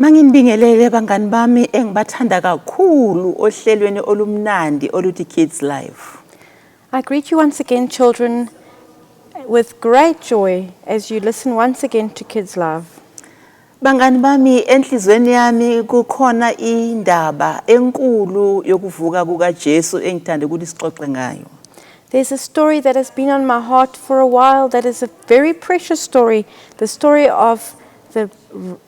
Mangibingelele bangani bami engibathanda kakhulu ohlelweni olumnandi oluthi Kids Live. I greet you once again, children, with great joy as you listen once again to Kids Love. Bangani bami enhlizweni yami kukhona indaba enkulu yokuvuka kukaJesu engithanda ukuthi sixoxe ngayo. There's a story that has been on my heart for a while that is a very precious story, the story of the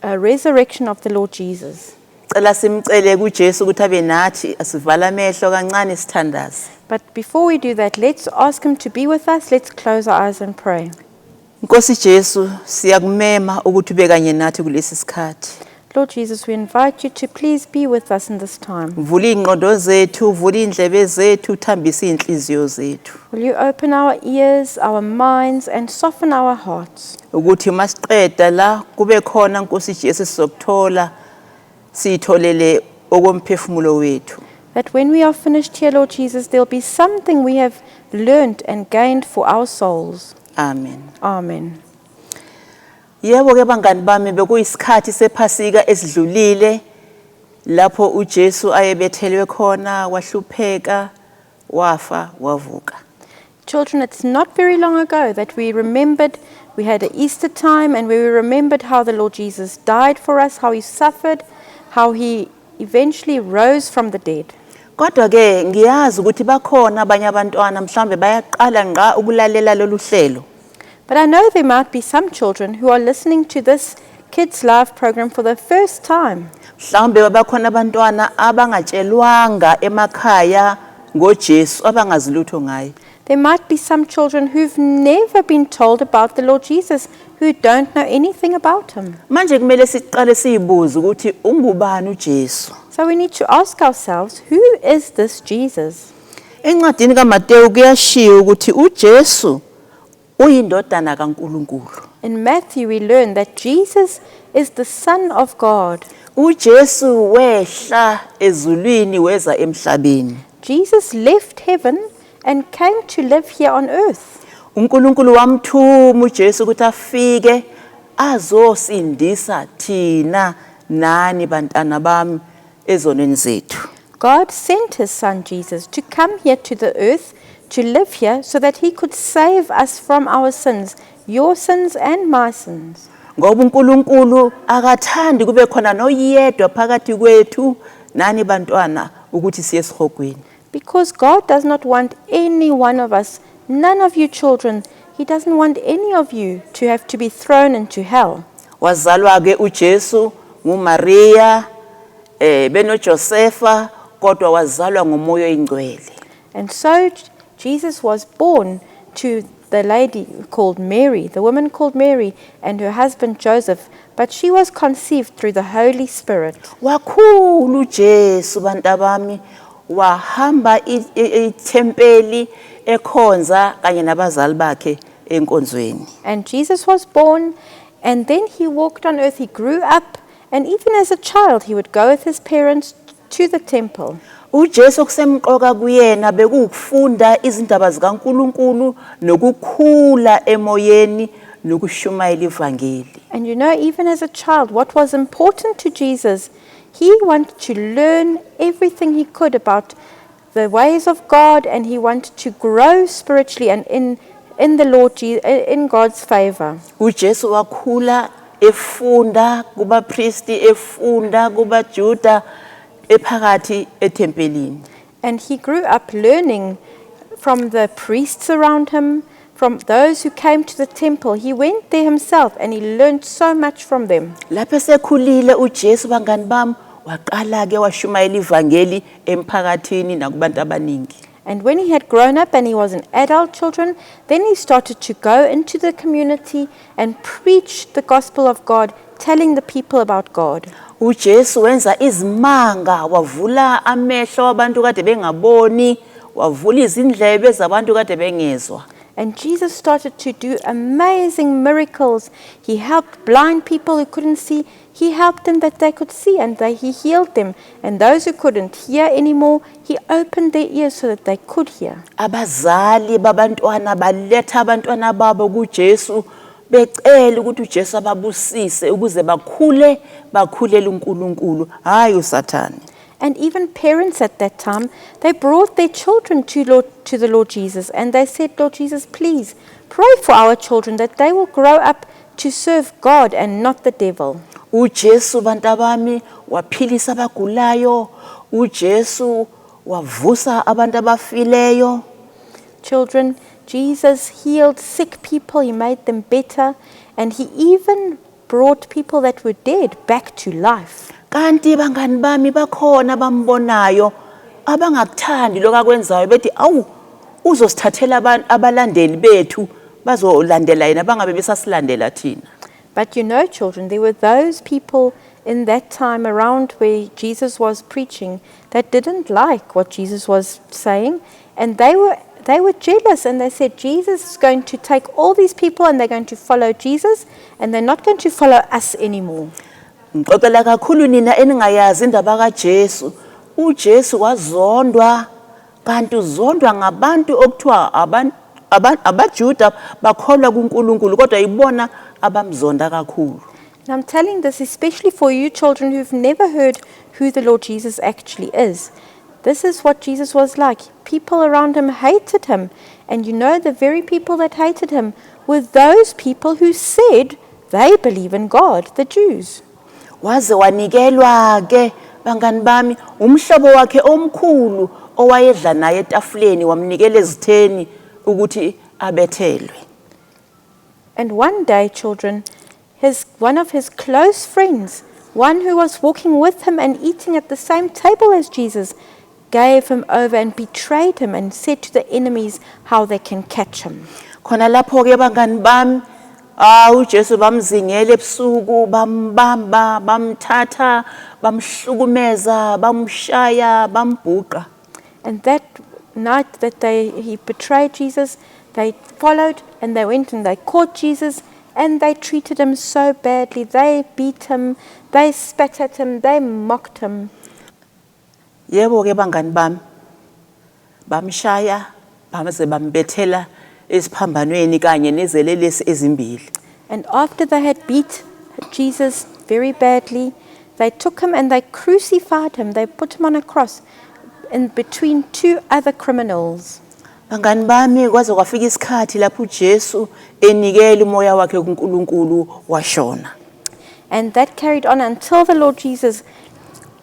resurrection of the Lord Jesus. Cela simcele kuJesu ukuthi abe nathi asivala amehlo kancane sithandaze. But before we do that, let's ask him to be with us. Let's close our eyes and pray. Nkosi Jesu siyakumema ukuthi ube kanye nathi kulesi sikhathi. Lord Jesus, we invite you to please be with us in this time. Vula ingqondo zethu, vula indlebe zethu, thambisa inhliziyo zethu. Will you open our ears, our minds, and soften our hearts? Ukuthi masiqeda la kube khona Nkosi Jesu sizokuthola sitholele okomphefumulo wethu. That when we are finished here, Lord Jesus, there'll be something we have learned and gained for our souls. Amen. Amen. Yebo ke bangani bami bekuyisikhathi sephasika esidlulile lapho uJesu ayebethelwe khona wahlupheka wafa wavuka. Children, it's not very long ago that we remembered we had an Easter time and we remembered how the Lord Jesus died for us, how he suffered, how he eventually rose from the dead. Kodwa ke ngiyazi ukuthi bakhona abanye abantwana mhlambe bayaqala ngqa ukulalela lolu hlelo. But I know there might be some children who are listening to this Kids Live program for the first time. Mhlambe bakhona abantwana abangatshelwanga emakhaya ngoJesu abangazilutho ngaye. There might be some children who've never been told about the Lord Jesus, who don't know anything about him. Manje kumele siqale sizibuze ukuthi ungubani uJesu. So we need to ask ourselves, who is this Jesus? Encwadini kaMateyu kuyashiwo ukuthi uJesu uyindodana kaNkulunkulu. In Matthew we learn that Jesus is the Son of God. uJesu wehla ezulwini weza emhlabeni. Jesus left heaven and came to live here on earth. uNkulunkulu wamthuma uJesu ukuthi afike azosindisa thina nani bantwana bami ezonweni zethu. God sent his son Jesus to come here to the earth, to live here, so that he could save us from our sins, your sins and my sins. Ngoba uNkulunkulu akathandi kube khona noyedwa phakathi kwethu nani bantwana ukuthi siye esihogweni. Because God does not want any one of us, none of you children, he doesn't want any of you to have to be thrown into hell. Wazalwa ke uJesu nguMaria benoJosefa kodwa wazalwa ngomoya oyingcwele. And so Jesus was born to the lady called Mary, the woman called Mary, and her husband Joseph, but she was conceived through the Holy Spirit. Wakhulu uJesu bantabami wahamba ithempeli ekhonza kanye nabazali bakhe enkonzweni. And Jesus was born, and then he walked on earth, he grew up, and even as a child he would go with his parents to the temple. uJesu kusemqoka kuyena bekufunda izindaba zikaNkuluNkulu nokukhula emoyeni nokushumayela ivangeli. And you know, even as a child, what was important to Jesus, he wanted to learn everything he could about the ways of God, and he wanted to grow spiritually and in the Lord Jesus, in God's favor. uJesu wakhula efunda kubapristi efunda kubaJuda ephakathi ethempelini. And he grew up learning from the priests around him, from those who came to the temple. He went there himself and he learned so much from them. Lapho sekhulile uJesu bangani bami waqala ke washumayela ivangeli emphakathini nakubantu abaningi. And when he had grown up and he was an adult children, then he started to go into the community and preach the gospel of God, telling the people about God. uJesu wenza izimanga wavula amehlo abantu kade bengaboni wavula izindlebe zabantu kade bengezwa. And Jesus started to do amazing miracles. He helped blind people who couldn't see. He helped them that they could see, and he healed them. And those who couldn't hear anymore, he opened their ears so that they could hear. Abazali babantwana baletha abantwana babo kuJesu becela ukuthi uJesu ababusise ukuze bakhulele uNkulunkulu hayi uSathane. And even parents at that time, they brought their children to the Lord Jesus, and they said, Lord Jesus, please pray for our children that they will grow up to serve God and not the devil. uJesu bantabami waphilisa abagulayo, uJesu wavusa abantu abafileyo. Children, Jesus healed sick people, he made them better, and he even brought people that were dead back to life. Kanti bangani bami bakhona bambonayo abangakuthandi lokakwenzayo bethi awu uzosithathela abalandeli bethu bazolandela yena bangabe besasilandela thina. But you know, children, there were those people in that time around where Jesus was preaching that didn't like what Jesus was saying, and they were jealous, and they said, Jesus is going to take all these people and they're going to follow Jesus, and they're not going to follow us anymore. Ngixoxela kakhulu nina eningayazi indaba kaJesu. uJesu wazondwa, kanti uzondwa ngabantu okuthiwa abaJuda bakholwa kuNkulunkulu kodwa ibona abamzonda kakhulu. And I'm telling this especially for you children who've never heard who the Lord Jesus actually is. This is what Jesus was like. People around him hated him. And you know, the very people that hated him were those people who said they believe in God, the Jews. Waze wanikelwa ke bangani bami umhlobo wakhe omkhulu owayedla naye etafuleni wamnikela ezitheni ukuthi abethelwe. And one day, children, one of his close friends, one who was walking with him and eating at the same table as Jesus, gave him over and betrayed him and said to the enemies how they can catch him. Khona lapho ke bangani bami uJesu bamzingela ebusuku bambamba bamthatha bamhlukumeza bamshaya bambhuqa. And that night that he betrayed Jesus, they followed and they went and they caught Jesus and they treated him so badly. They beat him, they spat at him, they mocked him. Yebo ke bangani bami bamshaya bamaze bambethela esiphambanweni kanye nezelelesi ezimbili. And after they had beat Jesus very badly, they took him and they crucified him. They put him on a cross in between two other criminals. Bangani bami kwaze kwafika isikhathi lapho uJesu enikela umoya wakhe kuNkulunkulu washona. And that carried on until the Lord Jesus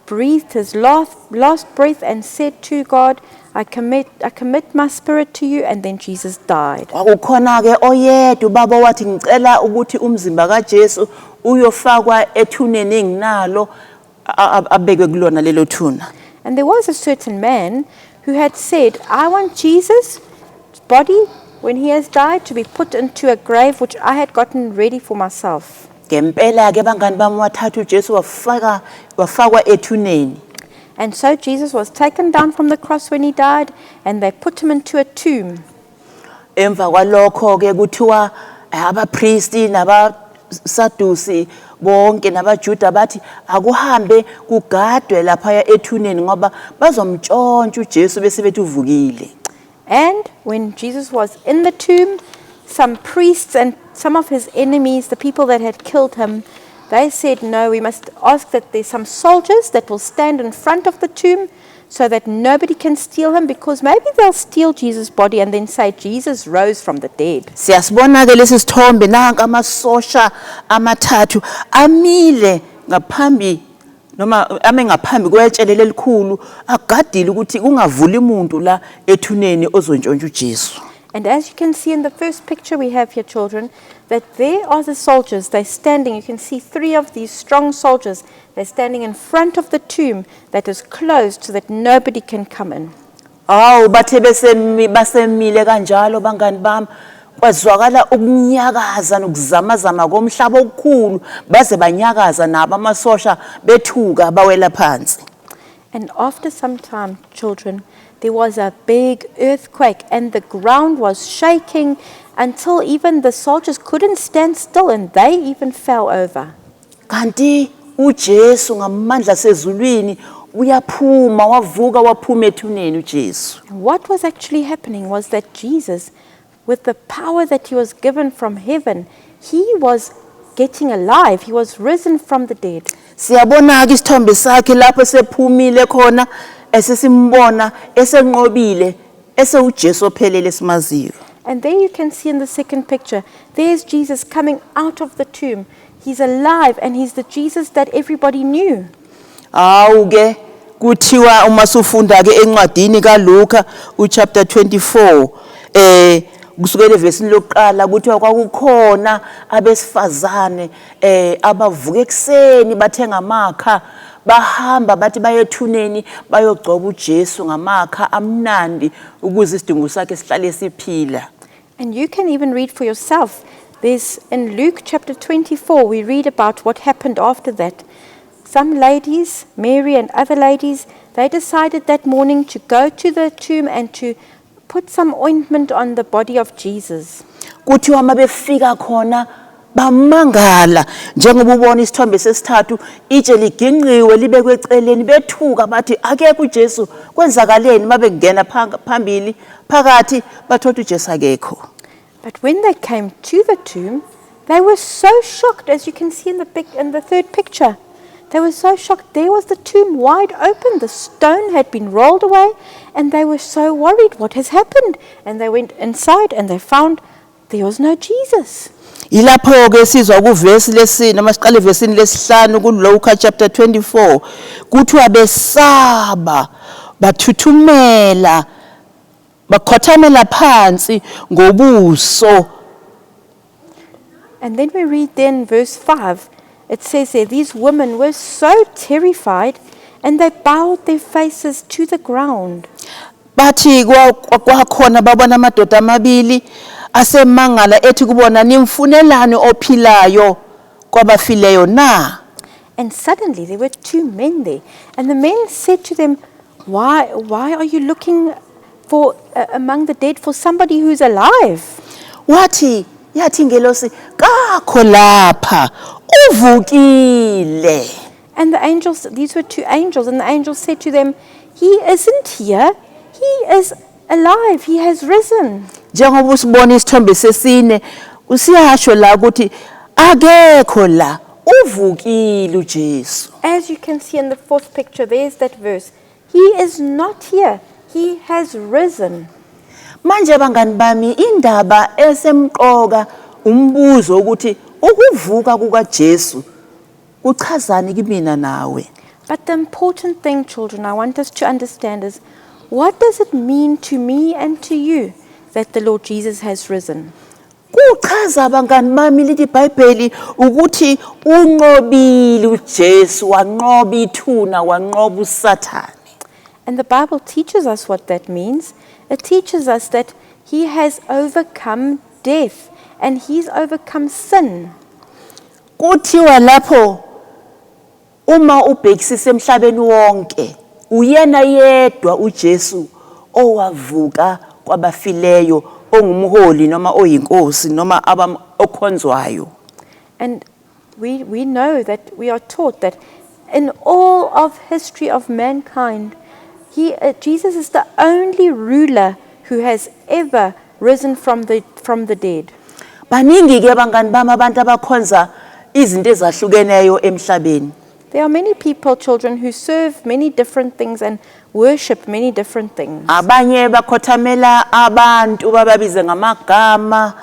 breathed his last breath and said to God, I commit my spirit to you, and then Jesus died. Kwakukhona ke oyedwa ubaba wathi ngicela ukuthi umzimba kaJesu uyofakwa ethuneni enginalo abekwe kulona lelo thuna. And there was a certain man who had said, I want Jesus' body, when he has died, to be put into a grave which I had gotten ready for myself. Ngempela ke bangani bami wathatha uJesu wafakwa ethuneni. And so Jesus was taken down from the cross when he died, and they put him into a tomb. Emva kwalokho ke kuthiwa abapriesti nabaSadusi bonke nabaJuda bathi akuhambe kugadwe lapha ethuneni ngoba bazomtshontsha uJesu bese bethi uvukile. And when Jesus was in the tomb, some priests and some of his enemies, the people that had killed him, they said, no, we must ask that there's some soldiers that will stand in front of the tomb so that nobody can steal him, because maybe they'll steal Jesus' body and then say Jesus rose from the dead. Siyasibona ke lesi sithombe nanka amasosha amathathu amile ngaphambi noma ame ngaphambi kwetshelele elikhulu agadile ukuthi kungavuli umuntu la ethuneni ozontshontsha uJesu. And as you can see in the first picture we have here, children, that there are the soldiers. They're standing. You can see 3 of these strong soldiers. They're standing in front of the tomb that is closed so that nobody can come in. Awu bathe basemile kanjalo bangani bami kwazwakala ukunyakaza nokuzamazama komhlaba okukhulu baze banyakaza nabo amasosha bethuka bawela phansi. And after some time, children, there was a big earthquake and the ground was shaking until even the soldiers couldn't stand still and they even fell over. Kanti uJesu ngamandla sezulwini uyaphuma wavuka waphuma ethuneni uJesu. And what was actually happening was that Jesus, with the power that he was given from heaven, he was getting alive. He was risen from the dead. Siyabona-ke isithombe sakhe lapho sephumile khona esesimbona esenqobile esewuJesu ophelele esimaziyo. And there you can see in the second picture, there's Jesus coming out of the tomb. He's alive and he's the Jesus that everybody knew. Awuke kuthiwa uma sufunda ke encwadini kaLuka uchapter 24 kusukela evesini lokuqala kuthiwa kwakukhona abesifazane abavuka ekseni bathenga amakha bahamba bathi bayethuneni bayogcoba uJesu ngamakha amnandi ukuze isidingo sakhe sihlale siphila. And you can even read for yourself. There's in Luke chapter 24, we read about what happened after that. Some ladies, Mary and other ladies, they decided that morning to go to the tomb and to put some ointment on the body of Jesus. Kuthiwa mabefika khona bamangala njengoba ubona isithombe sesithathu itshe liginqiwe libekwe eceleni bethuka bathi akekho uJesu kwenzakaleni mabengena phambili phakathi bathola uJesu akekho. But when they came to the tomb, they were so shocked, as you can see in the third picture. They were so shocked. There was the tomb wide open. The stone had been rolled away, and they were so worried. What has happened? And they went inside, and they found there was no Jesus. Ilapho ke sizwa kuvesi lesine noma siqale evesini lesihlanu kuLuka chapter 24 kuthiwa besaba bathuthumela bakhothamela phansi ngobuso. And then we read then verse 5. It says there, these women were so terrified and they bowed their faces to the ground. Bathi kwakhona babona amadoda amabili asemangala ethi kubona nimfunelani ophilayo kwabafileyo na. And suddenly there were two men there. And the men said to them, why are you looking for among the dead for somebody who's alive? Yathi ingelosi kakho lapha uvukile. And the angels, these were two angels, and the angels said to them, he isn't here, he is alive, he has risen. Njengoba usibona isithombe sesine usiyasho la ukuthi akekho la uvukile uJesu. As you can see in the fourth picture, there's that verse. He is not here, he has risen. Manje bangani bami indaba esemqoka umbuzo ukuthi ukuvuka kukaJesu kuchazani kimina nawe. But the important thing, children, I want us to understand is, what does it mean to me and to you that the Lord Jesus has risen? Kuchaza bangani bami lithi iBhayibheli ukuthi unqobile uJesu wanqoba ithuna wanqoba uSathane. And the Bible teaches us what that means. It teaches us that he has overcome death and he's overcome sin. Kuthiwa lapho uma ubhekisisa emhlabeni wonke uyena yedwa uJesu owavuka kwabafileyo ongumholi noma oyinkosi noma okhonzwayo. And we know that we are taught that in all of history of mankind, Jesus is the only ruler who has ever risen from the dead. Baningi ke bangani bami abantu abakhonza izinto ezahlukeneyo emhlabeni. There are many people, children, who serve many different things and worship many different things. Abanye bakhothamela abantu bababize ngamagama,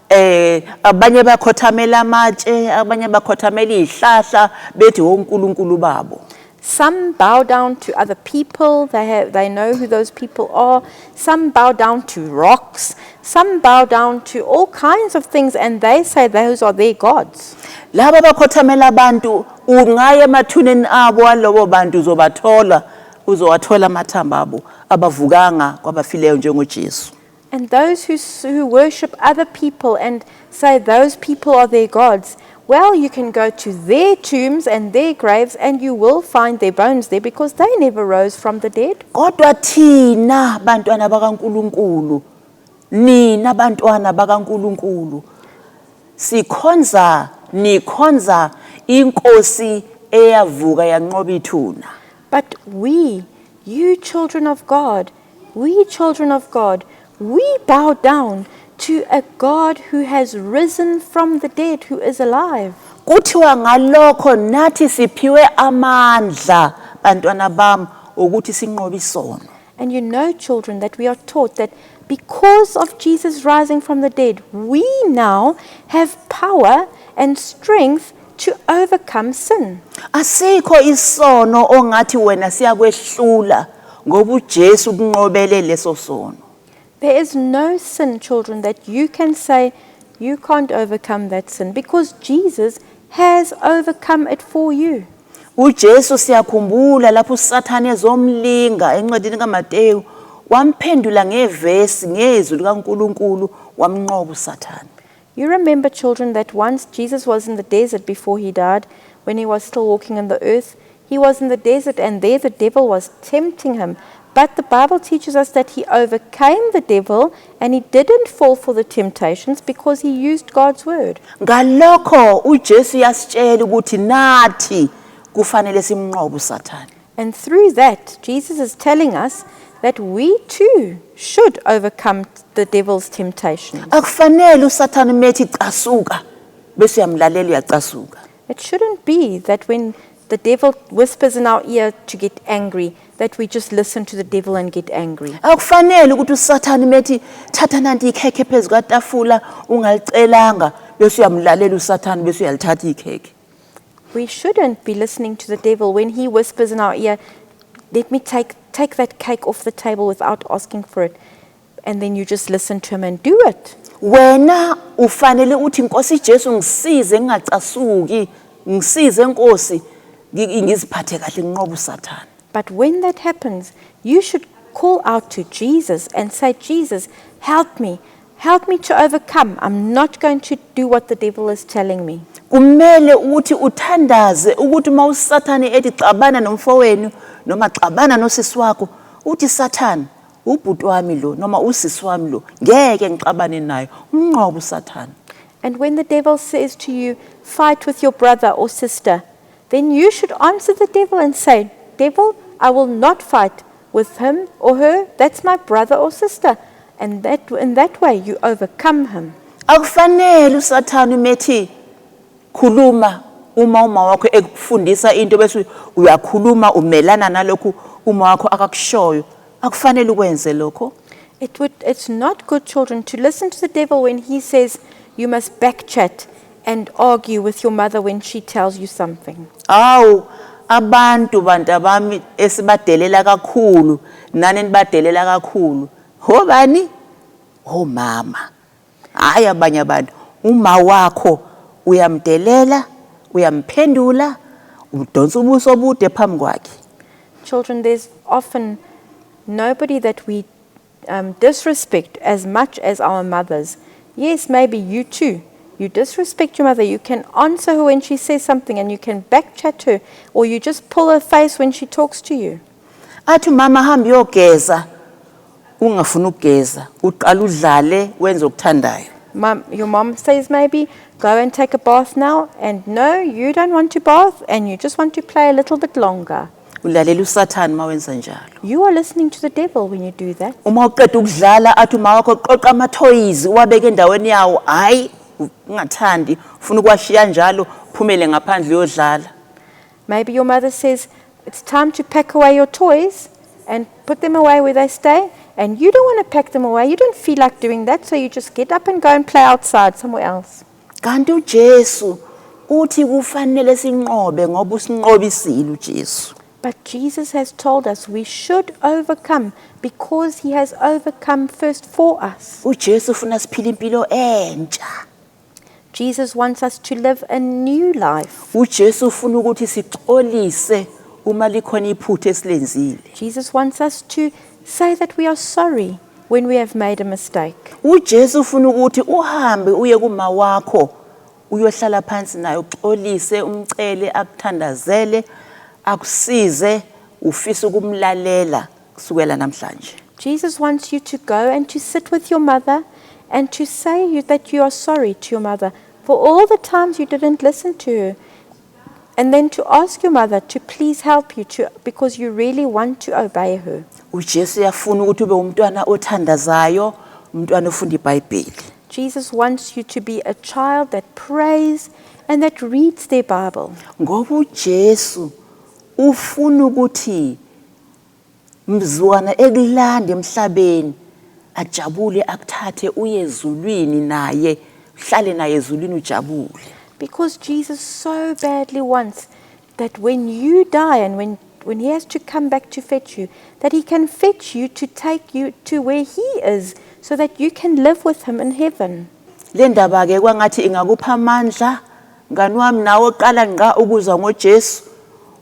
abanye bakhothamela amatshe, abanye bakhothamela izihlahla bethi onkulunkulu babo. Some bow down to other people, they know who those people are. Some bow down to rocks. Some bow down to all kinds of things, and they say those are their gods. Laba bakhothamela abantu ungaya emathuneni abo alobo bantu uzowathola amathamba abo abavukanga kwabafileyo njengoJesu. And those who worship other people and say those people are their gods, well, you can go to their tombs and their graves and you will find their bones there because they never rose from the dead. Kodwa thina bantwana bakaNkulunkulu, nina bantwana bakaNkulunkulu, nikhonza inkosi eyavuka yanqoba ithuna. But we, you children of God, we bow down to a God who has risen from the dead, who is alive. Kuthiwa ngalokho nathi siphiwe amandla bantwana bam ukuthi sinqobe isono. And you know, children, that we are taught that because of Jesus rising from the dead, we now have power and strength to overcome sin. Asikho isono ongathi wena siyakwehlula ngoba uJesu kunqobele leso sono. There is no sin, children, that you can say you can't overcome that sin because Jesus has overcome it for you. uJesu siyakhumbula lapho uSathane ezomlinga encwadini kaMateyu wamphendula ngevesi ngezwi likaNkuluNkulu wamnqoba uSathane. You remember, children, that once Jesus was in the desert before he died, when he was still walking on the earth, he was in the desert and there the devil was tempting him. But the Bible teaches us that he overcame the devil and he didn't fall for the temptations because he used God's word. Ngalokho uJesu yasitshela ukuthi nathi kufanele simnqobe uSathane. And through that, Jesus is telling us that we too should overcome the devil's temptations. Akufanele uSathane methi casuka bese uyamlalela uyacasuka. It shouldn't be that when the devil whispers in our ear to get angry, that we just listen to the devil and get angry. Akufanele ukuthi uSathane methi thatha nanti ikhekhe phezu kwetafula ungalicelanga bese uyamlalela uSathane bese uyalithatha ikhekhe. We shouldn't be listening to the devil when he whispers in our ear, let me take that cake off the table without asking for it. And then you just listen to him and do it. Wena ufanele uthi Nkosi Jesu ngisize ngingacasuki ngisize Nkosi ngiziphathe kahle nginqobe uSathane. But when that happens, you should call out to Jesus and say, Jesus, help me to overcome. I'm not going to do what the devil is telling me. Kumele ukuthi uthandaze ukuthi mawuSathane ethi xabana nomfowenu noma xabana nosisi wakho uthi Sathane ubhuti wami lo noma usisi wami lo ngeke ngixabane nayo unqobe uSathane. And when the devil says to you, fight with your brother or sister, then you should answer the devil and say, devil, I will not fight with him or her. That's my brother or sister. And in that way you overcome him. Akufanele uSathane methi khuluma uma wakho ekufundisa into bese uyakhuluma umelana nalokho uma wakho akakushoyo. Akufanele ukwenze lokho. It's not good, children, to listen to the devil when he says you must backchat and argue with your mother when she tells you something. Awu abantu bantabami esibadelela kakhulu nani nibadelela kakhulu. Hobani? Oh mama. Hayi abanye abantu uma wakho uyamdelela uyamphendula udonsa ubuso obude phambi kwakhe. Children, there's often nobody that we disrespect as much as our mothers. Yes, maybe you too. You disrespect your mother. You can answer her when she says something and you can backchat her, or you just pull her face when she talks to you. Athi mama hambi yogeza ungafuna ukugeza uqala udlale wenze okuthandayo. Your mom says maybe, go and take a bath now, and no, you don't want to bath and you just want to play a little bit longer. Ulalela uSathane mawenza njalo. You are listening to the devil when you do that. Uma uqeda ukudlala athi uma wakho qoqa ama toys wabeke endaweni yawo hayi ungathandi ufuna ukwashiya njalo phumele ngaphandle uyodlala. Maybe your mother says, it's time to pack away your toys and put them away where they stay, and you don't want to pack them away. You don't feel like doing that, so you just get up and go and play outside somewhere else. Kanti uJesu uthi kufanele sinqobe ngoba usinqobisile uJesu. But Jesus has told us we should overcome because he has overcome first for us. uJesu ufuna siphile impilo entsha. Jesus wants us to live a new life. uJesu ufuna ukuthi sixolise uma likhona iphutha esilenzile. Jesus wants us to say that we are sorry when we have made a mistake. uJesu ufuna ukuthi uhambe uye kuma wakho uyohlala phansi naye uxolise umcele akuthandazele akusize ufisa ukumlalela kusukela namhlanje. Jesus wants you to go and to sit with your mother and to say that you are sorry to your mother for all the times you didn't listen to her. And then to ask your mother to please help you because you really want to obey her. uJesu yafuna ukuthi ube umntwana othandazayo, umntwana ofunda iBhayibheli. Jesus wants you to be a child that prays and that reads their Bible. Ngoba uJesu ufuna ukuthi mzwana ekulanda emhlabeni ajabule akuthathe uye ezulwini naye uhlale naye ezulwini ujabule. Because Jesus so badly wants that when you die and when he has to come back to fetch you, that he can fetch you to take you to where he is so that you can live with him in heaven. Le ndaba ke kwangathi ingakupha amandla ngani wami nawe oqala ngqa ukuzwa ngoJesu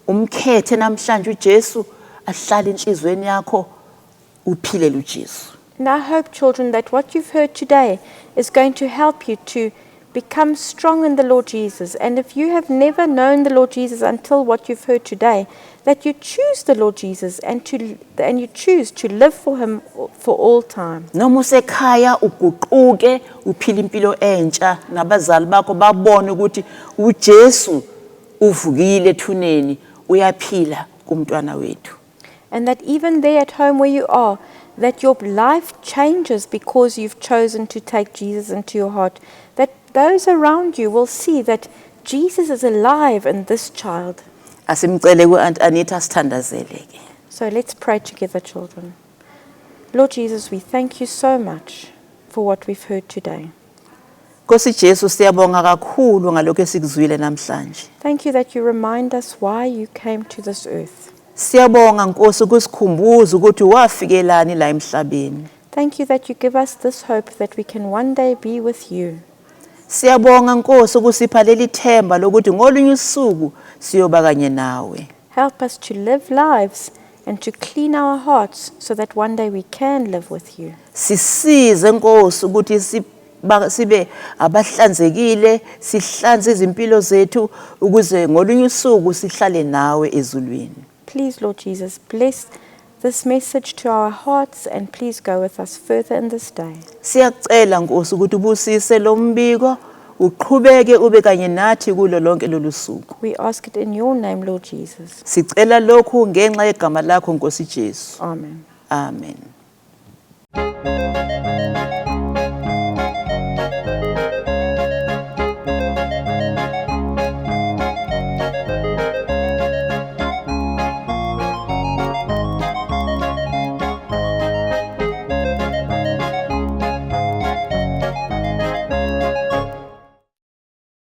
umkhethe namhlanje uJesu ahlale inhlizweni yakho uphile uJesu. And I hope, children, that what you've heard today is going to help you to become strong in the Lord Jesus. And if you have never known the Lord Jesus until what you've heard today, that you choose the Lord Jesus and you choose to live for him for all time. Noma usekhaya uguquke uphila impilo entsha nabazali bakho babone ukuthi uJesu uvukile ethuneni uyaphila kumntwana wethu. And that even there at home where you are, that your life changes because you've chosen to take Jesus into your heart. That those around you will see that Jesus is alive in this child. Asimcele ku-Aunt Anita sithandazeleke. So let's pray together, children. Lord Jesus, we thank you so much for what we've heard today. Nkosi Jesu siyabonga kakhulu ngalokho esikuzwile namhlanje. Thank you that you remind us why you came to this earth. Siyabonga Nkosi ukusikhumbuza ukuthi wafikelani la emhlabeni. Thank you that you give us this hope that we can one day be with you. Siyabonga Nkosi ukusipha leli themba lokuthi ngolunye usuku siyoba kanye nawe. Help us to live lives and to clean our hearts so that one day we can live with you. Sisize Nkosi ukuthi sibe abahlanzekile, sihlanze izimpilo zethu ukuze ngolunye usuku sihlale nawe ezulwini. Please, Lord Jesus, bless this message to our hearts and please go with us further in this day. Siyacela Nkosi ukuthi ubusise lo mbiko uqhubeke ube kanye nathi kulo lonke lolu suku. We ask it in your name, Lord Jesus. Sicela lokhu ngenxa yegama lakho Nkosi Jesu. Amen. Amen.